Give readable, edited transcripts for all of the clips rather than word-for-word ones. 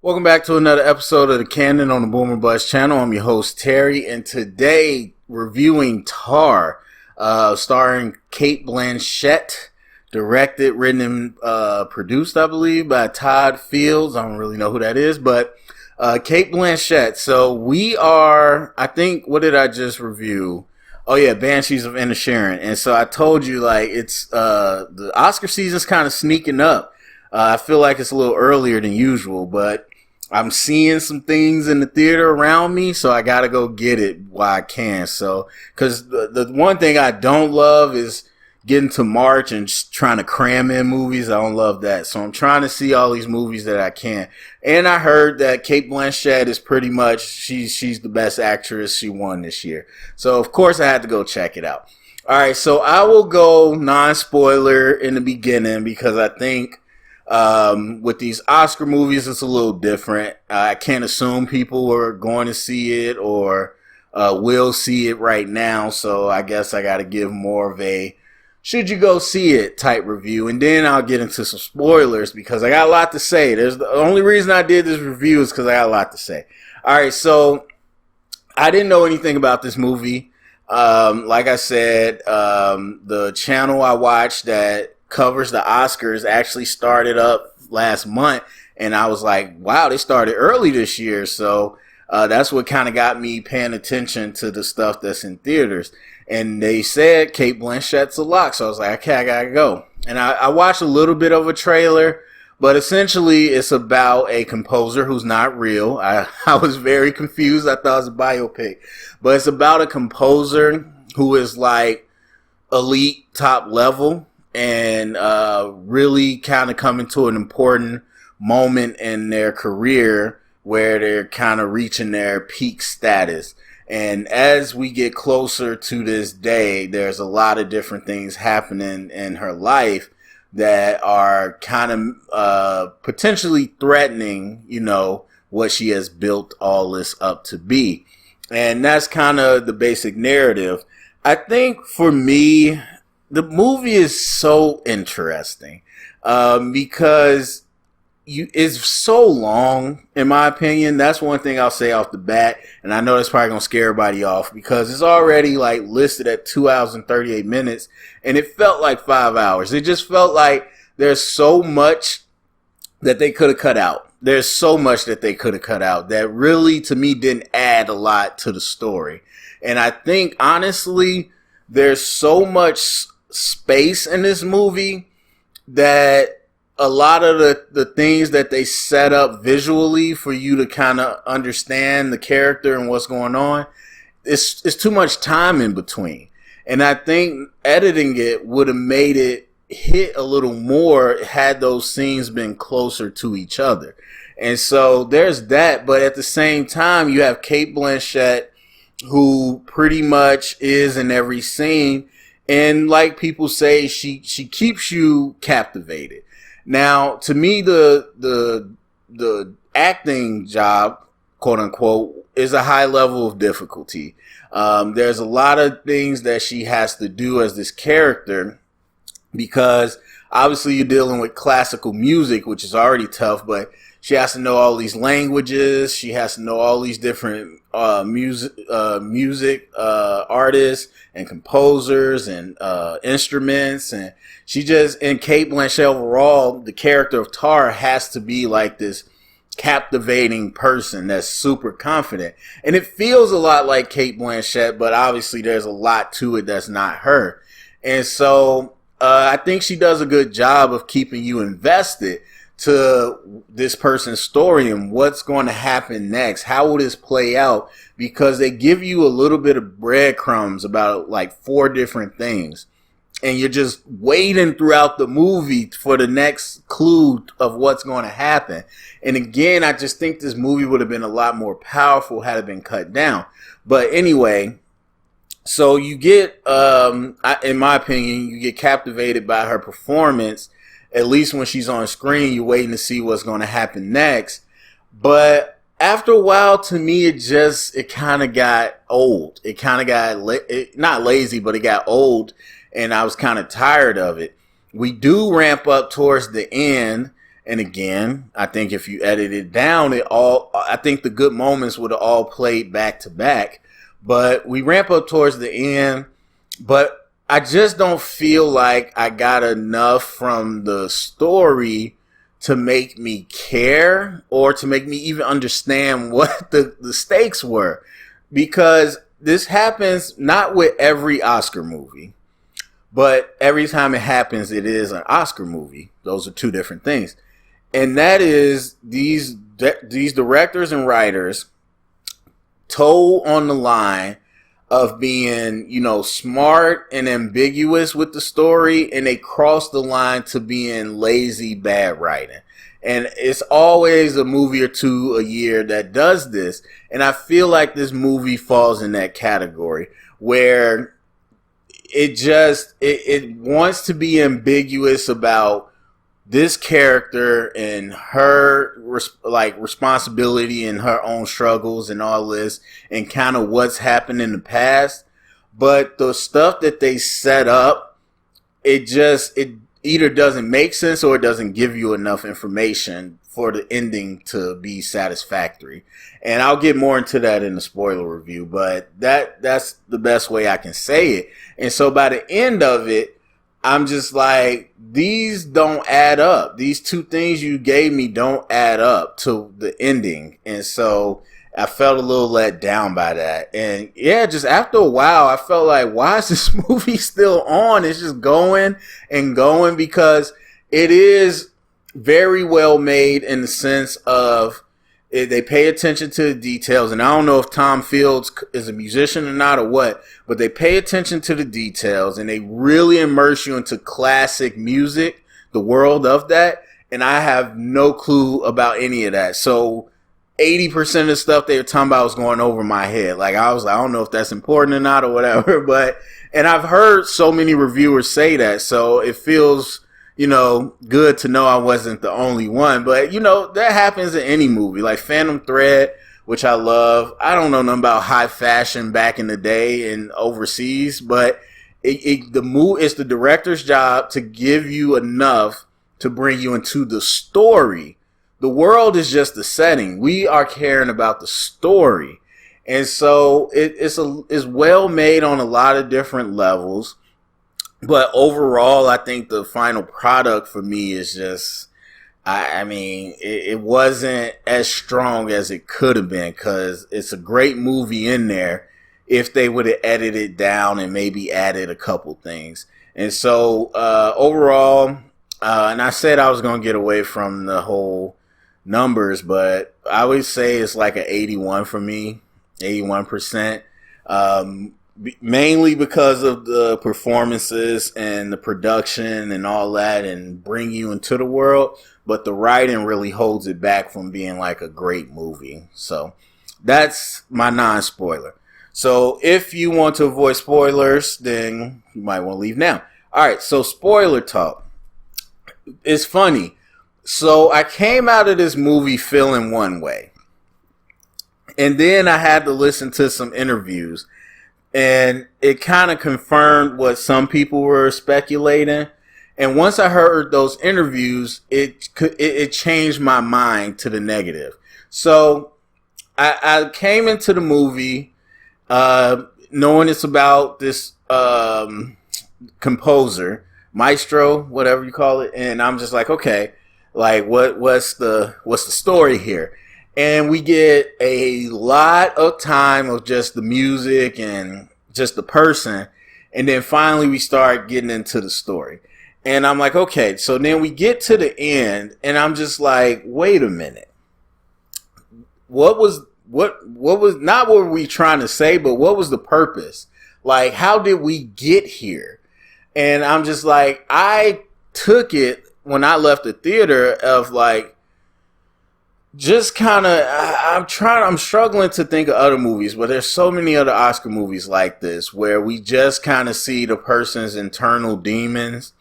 Welcome back to another episode of the Canon on the Boomer Buzz channel. I'm your host Terry, and today reviewing Tar, starring Cate Blanchett, directed, written, and produced, I believe, by Todd Fields. I don't really know who that is, but Cate Blanchett. So we are, I think, what did I just review? Oh yeah, Banshees of Inisherin. And so I told you, like, it's the Oscar season's kind of sneaking up. I feel like it's a little earlier than usual, but I'm seeing some things in the theater around me, so I gotta go get it while I can. So, cause the one thing I don't love is getting to March and just trying to cram in movies. I don't love that. So I'm trying to see all these movies that I can. And I heard that Cate Blanchett is pretty much, she's the best actress. She won this year. So of course I had to go check it out. All right. So I will go non-spoiler in the beginning because I think, with these Oscar movies, it's a little different. I can't assume people are going to see it or will see it right now. So I guess I got to give more of a should you go see it type review. And then I'll get into some spoilers because I got a lot to say. The only reason I did this review is because I got a lot to say. All right. So I didn't know anything about this movie. Like I said, the channel I watched that covers the Oscars actually started up last month, and I was like, wow, they started early this year. So that's what kind of got me paying attention to the stuff that's in theaters. And they said Cate Blanchett's a lock, so I was like, okay, I gotta go. And I watched a little bit of a trailer, but essentially it's about a composer who's not real. I was very confused. I thought it was a biopic, but it's about a composer who is like elite top level and really kind of coming to an important moment in their career where they're kind of reaching their peak status. And as we get closer to this day, there's a lot of different things happening in her life that are kind of potentially threatening, what she has built all this up to be. And that's kind of the basic narrative. I think for me, the movie is so interesting because it's so long, in my opinion. That's one thing I'll say off the bat, and I know that's probably gonna scare everybody off because it's already like listed at 2 hours and 38 minutes, and it felt like 5 hours. It just felt like there's so much that they could have cut out. There's so much that they could have cut out that really, to me, didn't add a lot to the story. And I think honestly, there's so much space in this movie that a lot of the things that they set up visually for you to kind of understand the character and what's going on, it's too much time in between. And I think editing it would have made it hit a little more had those scenes been closer to each other. And so there's that. But at the same time, you have Cate Blanchett, who pretty much is in every scene. And like people say, she keeps you captivated. Now, to me, the acting job, quote unquote, is a high level of difficulty. There's a lot of things that she has to do as this character because obviously you're dealing with classical music, which is already tough, but she has to know all these languages. She has to know all these different music artists and composers and instruments. And Cate Blanchett overall, the character of Tar has to be like this captivating person that's super confident. And it feels a lot like Cate Blanchett, but obviously there's a lot to it that's not her. And so I think she does a good job of keeping you invested to this person's story and what's going to happen next. How will this play out? Because they give you a little bit of breadcrumbs about like 4 different things. And you're just waiting throughout the movie for the next clue of what's going to happen. And again, I just think this movie would have been a lot more powerful had it been cut down. But anyway, so you get, in my opinion, you get captivated by her performance. At least when she's on screen, you're waiting to see what's going to happen next. But after a while, to me, it kind of got old. It kind of got, not lazy, but it got old. And I was kind of tired of it. We do ramp up towards the end. And again, I think if you edit it down, I think the good moments would have all played back to back. But we ramp up towards the end, but I just don't feel like I got enough from the story to make me care or to make me even understand what the stakes were. Because this happens not with every Oscar movie, but every time it happens, it is an Oscar movie. Those are two different things. And that is these directors and writers toe on the line of being, smart and ambiguous with the story, and they cross the line to being lazy, bad writing. And it's always a movie or two a year that does this. And I feel like this movie falls in that category where it wants to be ambiguous about this character and her responsibility and her own struggles and all this and kind of what's happened in the past. But the stuff that they set up, it either doesn't make sense or it doesn't give you enough information for the ending to be satisfactory. And I'll get more into that in the spoiler review, but that's the best way I can say it. And so by the end of it, I'm just like, these don't add up. These two things you gave me don't add up to the ending. And so I felt a little let down by that. And yeah, just after a while, I felt like, why is this movie still on? It's just going and going, because it is very well made in the sense of they pay attention to the details. And I don't know if Tom Fields is a musician or not or what, but they pay attention to the details and they really immerse you into classic music, the world of that. And I have no clue about any of that. So 80% of the stuff they were talking about was going over my head. Like, I was like, I don't know if that's important or not or whatever. But, and I've heard so many reviewers say that. So it feels, good to know I wasn't the only one. But, that happens in any movie. Like Phantom Thread, which I love. I don't know nothing about high fashion back in the day and overseas, but it's the director's job to give you enough to bring you into the story. The world is just the setting. We are caring about the story. And so it's well made on a lot of different levels. But overall, I think the final product for me is just, it wasn't as strong as it could have been, because it's a great movie in there if they would have edited it down and maybe added a couple things. And so overall, and I said I was going to get away from the whole numbers, but I would say it's like an 81 for me, 81%. Mainly because of the performances and the production and all that, and bring you into the world. But the writing really holds it back from being like a great movie. So that's my non-spoiler. So if you want to avoid spoilers, then you might want to leave now. All right, so spoiler talk. It's funny. So I came out of this movie feeling one way. And then I had to listen to some interviews. And it kind of confirmed what some people were speculating. And once I heard those interviews, it changed my mind to the negative. So I came into the movie knowing it's about this composer, maestro, whatever you call it. And I'm just like, okay, like what's the story here? And we get a lot of time of just the music and just the person. And then finally we start getting into the story. And I'm like, okay, so then we get to the end and I'm just like, wait a minute. What was not what were we trying to say, but what was the purpose? Like, how did we get here? And I'm just like, I took it when I left the theater of like, just kind of, I'm struggling to think of other movies, but there's so many other Oscar movies like this where we just kind of see the person's internal demons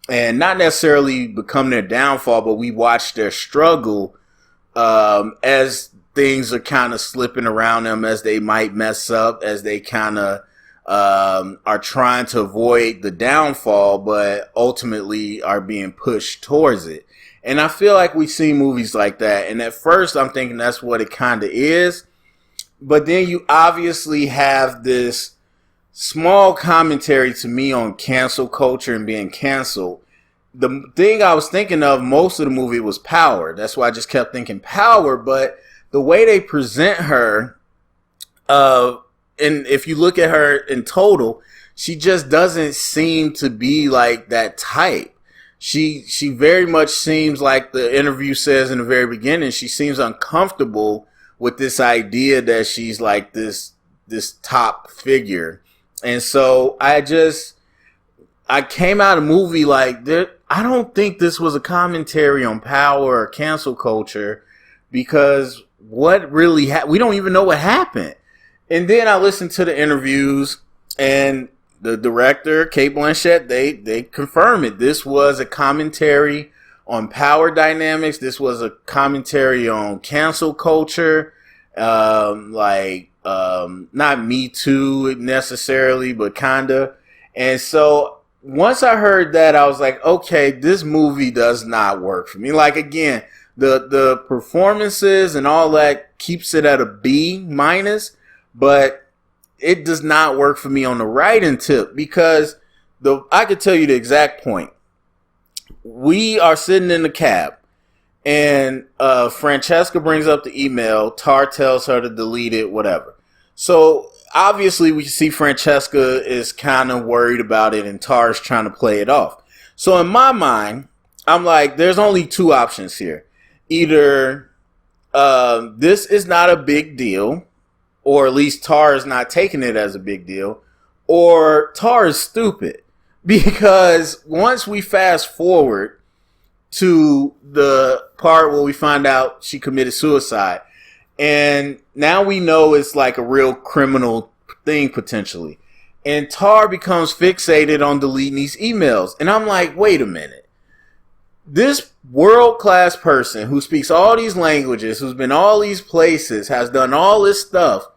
and not necessarily become their downfall, but we watch their struggle as things are kind of slipping around them, as they might mess up, as they kind of are trying to avoid the downfall, but ultimately are being pushed towards it. And I feel like we see movies like that. And at first I'm thinking that's what it kind of is. But then you obviously have this small commentary to me on cancel culture and being canceled. The thing I was thinking of most of the movie was Power. That's why I just kept thinking Power. But the way they present her, and if you look at her in total, she just doesn't seem to be like that type. She very much seems like the interview says in the very beginning, she seems uncomfortable with this idea that she's like this top figure. And so I came out of the movie like, I don't think this was a commentary on power or cancel culture, because what really we don't even know what happened. And then I listened to the interviews, and the director, Cate Blanchett, they confirm it. This was a commentary on power dynamics. This was a commentary on cancel culture, not Me Too necessarily, but kinda. And so once I heard that, I was like, okay, this movie does not work for me. Like, again, the performances and all that keeps it at a B minus, but it does not work for me on the writing tip, because I could tell you the exact point. We are sitting in the cab, and Francesca brings up the email. Tar tells her to delete it, whatever. So obviously we see Francesca is kind of worried about it, and Tar's trying to play it off. So in my mind, I'm like, there's only two options here. Either this is not a big deal, or at least Tar is not taking it as a big deal, or Tar is stupid. Because once we fast forward to the part where we find out she committed suicide, and now we know it's like a real criminal thing potentially, and Tar becomes fixated on deleting these emails. And I'm like, wait a minute. This world-class person who speaks all these languages, who's been all these places, has done all this stuff,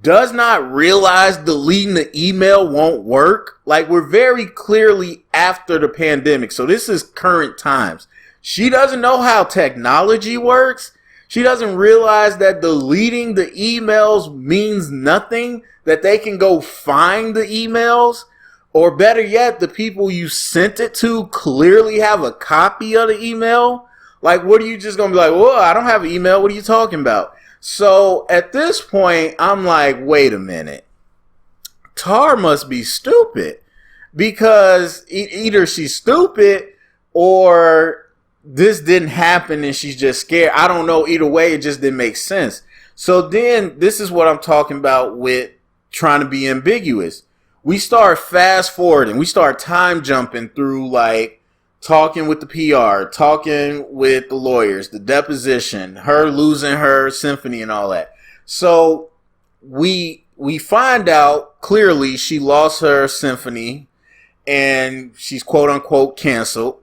does not realize deleting the email won't work? Like, we're very clearly after the pandemic, so this is current times. She doesn't know how technology works. She doesn't realize that deleting the emails means nothing, that they can go find the emails. Or better yet, the people you sent it to clearly have a copy of the email. Like, what are you just going to be like, well, I don't have an email. What are you talking about? So at this point, I'm like, wait a minute. Tar must be stupid, because either she's stupid or this didn't happen and she's just scared. I don't know. Either way, it just didn't make sense. So then this is what I'm talking about with trying to be ambiguous. We start fast forwarding. We start time jumping through, like, talking with the PR, talking with the lawyers, the deposition, her losing her symphony and all that. So we find out clearly she lost her symphony and she's quote unquote canceled.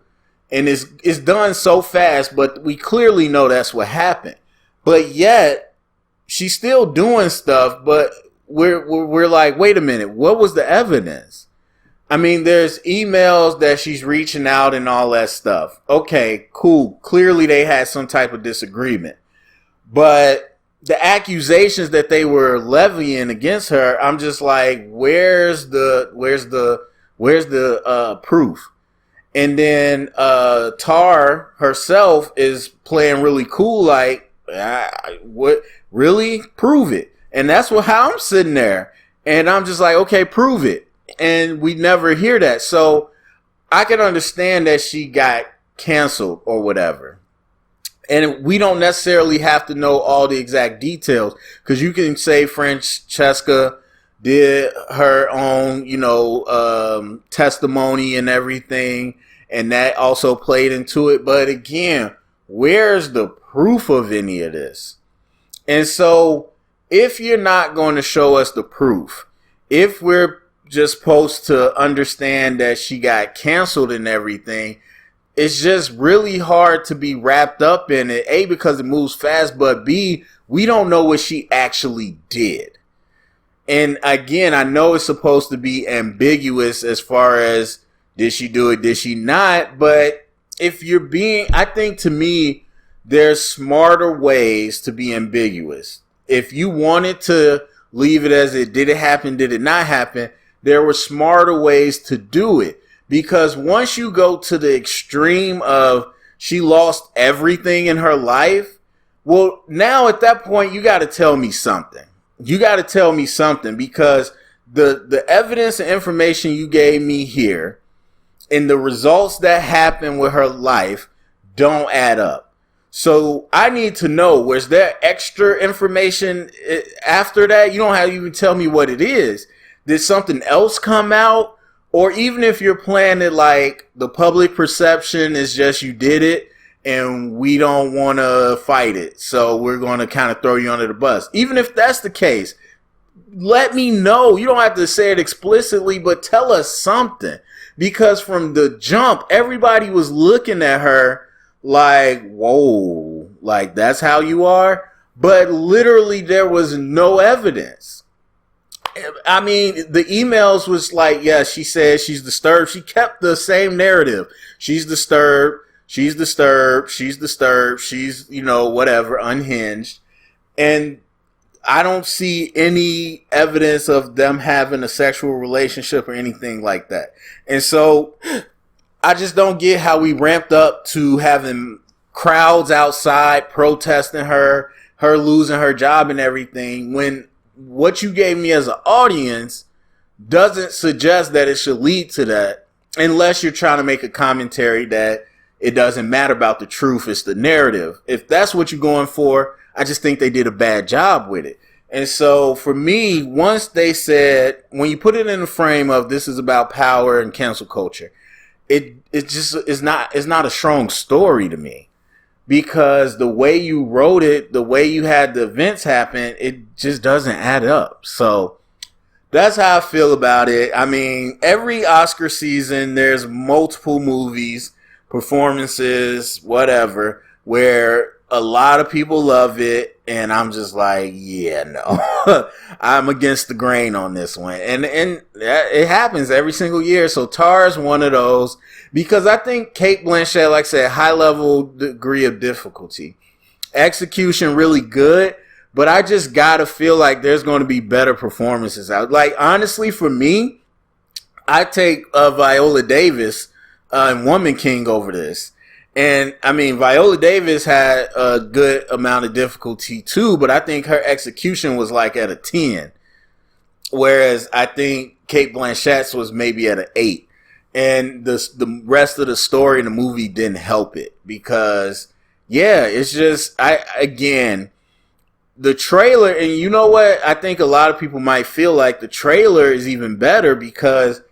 And it's done so fast, but we clearly know that's what happened. But yet she's still doing stuff, but we're like, wait a minute, what was the evidence? I mean, there's emails that she's reaching out and all that stuff. Okay, cool. Clearly they had some type of disagreement. But the accusations that they were levying against her, I'm just like, where's the proof? And then Tar herself is playing really cool, like, what? Really? Prove it. And that's how I'm sitting there. And I'm just like, okay, prove it. And we never hear that. So I can understand that she got canceled or whatever. And we don't necessarily have to know all the exact details, because you can say Francesca did her own, testimony and everything, and that also played into it. But again, where's the proof of any of this? And so if you're not going to show us the proof, if we're just supposed to understand that she got canceled and everything, it's just really hard to be wrapped up in it. A, because it moves fast, but B, we don't know what she actually did. And again, I know it's supposed to be ambiguous as far as did she do it, did she not? But if you're being, I think to me, there's smarter ways to be ambiguous. If you wanted to leave it as it did it happen, did it not happen, there were smarter ways to do it. Because once you go to the extreme of she lost everything in her life, well, now at that point, you got to tell me something. You got to tell me something, because the evidence and information you gave me here and the results that happened with her life don't add up. So I need to know, was there extra information after that? You don't have to even tell me what it is. Did something else come out? Or even if you're playing it like the public perception is just you did it and we don't want to fight it, so we're going to kind of throw you under the bus. Even if that's the case, let me know. You don't have to say it explicitly, but tell us something. Because from the jump, everybody was looking at her like, whoa, like that's how you are? But literally there was no evidence. I mean, the emails was like, yeah, she said she's disturbed. She kept the same narrative. She's disturbed. She's disturbed. She's disturbed. She's, whatever, unhinged. And I don't see any evidence of them having a sexual relationship or anything like that. And so I just don't get how we ramped up to having crowds outside protesting her losing her job and everything, when what you gave me as an audience doesn't suggest that it should lead to that, unless you're trying to make a commentary that it doesn't matter about the truth, it's the narrative. If that's what you're going for, I just think they did a bad job with it. And so for me, once they said, when you put it in the frame of this is about power and cancel culture, it just is not a strong story to me. Because the way you wrote it, the way you had the events happen, it just doesn't add up. So that's how I feel about it. I mean, every Oscar season, there's multiple movies, performances, whatever, where a lot of people love it. And I'm just like, yeah, no, I'm against the grain on this one. And it happens every single year. So Tar is one of those. Because I think Cate Blanchett, like I said, high level degree of difficulty. Execution really good, but I just gotta feel like there's going to be better performances out. Like, honestly, for me, I take Viola Davis and Woman King over this. And, I mean, Viola Davis had a good amount of difficulty too, but I think her execution was like at a 10. Whereas I think Cate Blanchett's was maybe at an 8. And the rest of the story in the movie didn't help it, because, yeah, it's just, the trailer, and you know what? I think a lot of people might feel like the trailer is even better, because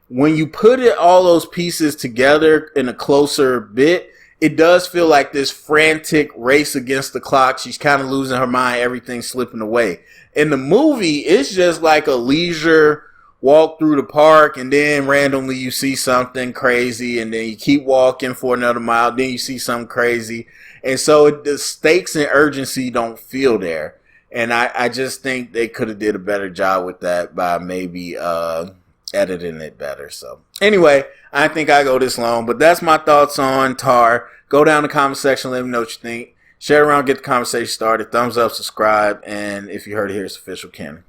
when you put all those pieces together in a closer bit, it does feel like this frantic race against the clock. She's kind of losing her mind. Everything's slipping away. In the movie, it's just like a leisure walk through the park, and then randomly you see something crazy, and then you keep walking for another mile, then you see something crazy. And so the stakes and urgency don't feel there. And I just think they could have did a better job with that by maybe editing it better. So anyway, I think I go this long, but that's my thoughts on Tar. Go down in the comment section, let me know what you think. Share around, get the conversation started. Thumbs up, subscribe, and if you heard it here, it's official canon.